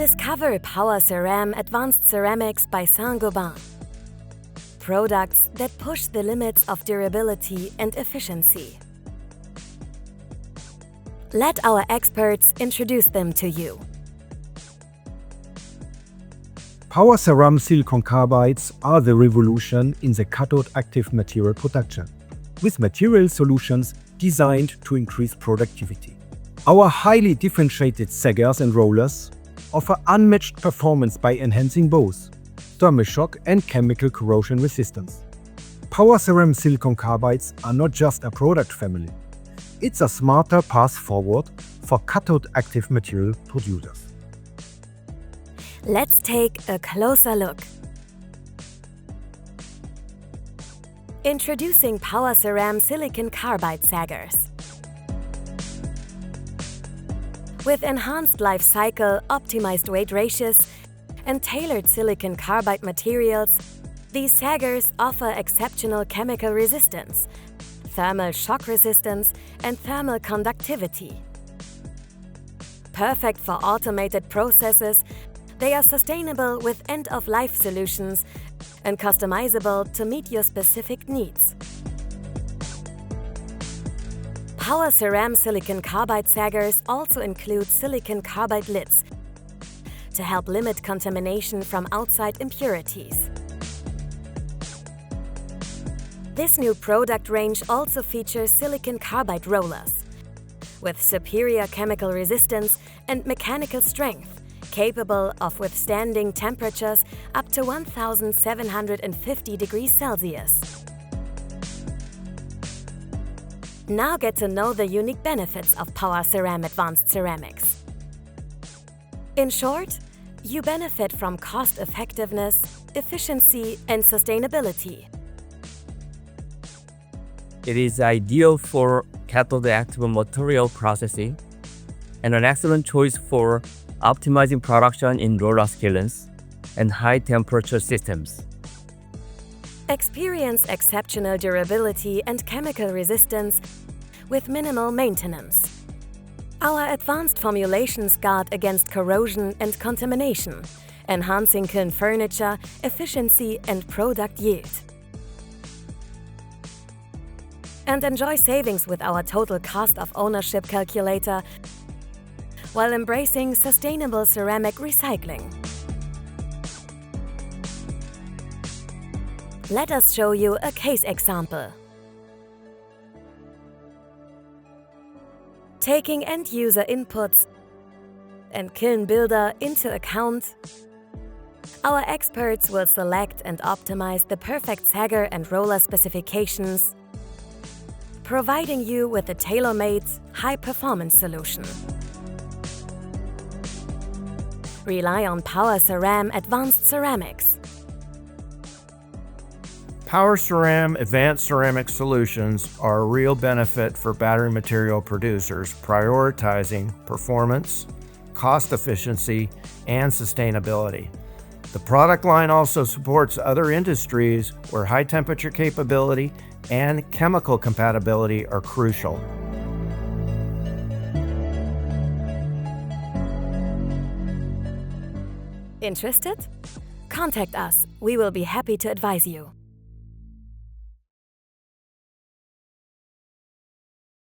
Discover PowerCeram Advanced Ceramics by Saint-Gobain. Products that push the limits of durability and efficiency. Let our experts introduce them to you. PowerCeram silicon carbides are the revolution in the cathode active material production, with material solutions designed to increase productivity. Our highly differentiated saggers and rollers offer unmatched performance by enhancing both thermal shock and chemical corrosion resistance. PowerCeram silicon carbides are not just a product family. It's a smarter path forward for cathode active material producers. Let's take a closer look. Introducing PowerCeram silicon carbide saggers. With enhanced life cycle, optimized weight ratios, and tailored silicon carbide materials, these saggers offer exceptional chemical resistance, thermal shock resistance, and thermal conductivity. Perfect for automated processes, they are sustainable with end-of-life solutions and customizable to meet your specific needs. PowerCeram silicon carbide saggers also include silicon carbide lids to help limit contamination from outside impurities. This new product range also features silicon carbide rollers with superior chemical resistance and mechanical strength, capable of withstanding temperatures up to 1750 degrees Celsius. Now get to know the unique benefits of PowerCeram Advanced Ceramics. In short, you benefit from cost-effectiveness, efficiency, and sustainability. It is ideal for cathode active material processing and an excellent choice for optimizing production in roller skillets and high-temperature systems. Experience exceptional durability and chemical resistance with minimal maintenance. Our advanced formulations guard against corrosion and contamination, enhancing kiln furniture, efficiency, and product yield. And enjoy savings with our total cost of ownership calculator while embracing sustainable ceramic recycling. Let us show you a case example. Taking end-user inputs and kiln builder into account, our experts will select and optimize the perfect sagger and roller specifications, providing you with a tailor-made, high-performance solution. Rely on PowerCeram Advanced Ceramics. PowerCeram Advanced Ceramic Solutions are a real benefit for battery material producers, prioritizing performance, cost efficiency, and sustainability. The product line also supports other industries where high temperature capability and chemical compatibility are crucial. Interested? Contact us. We will be happy to advise you.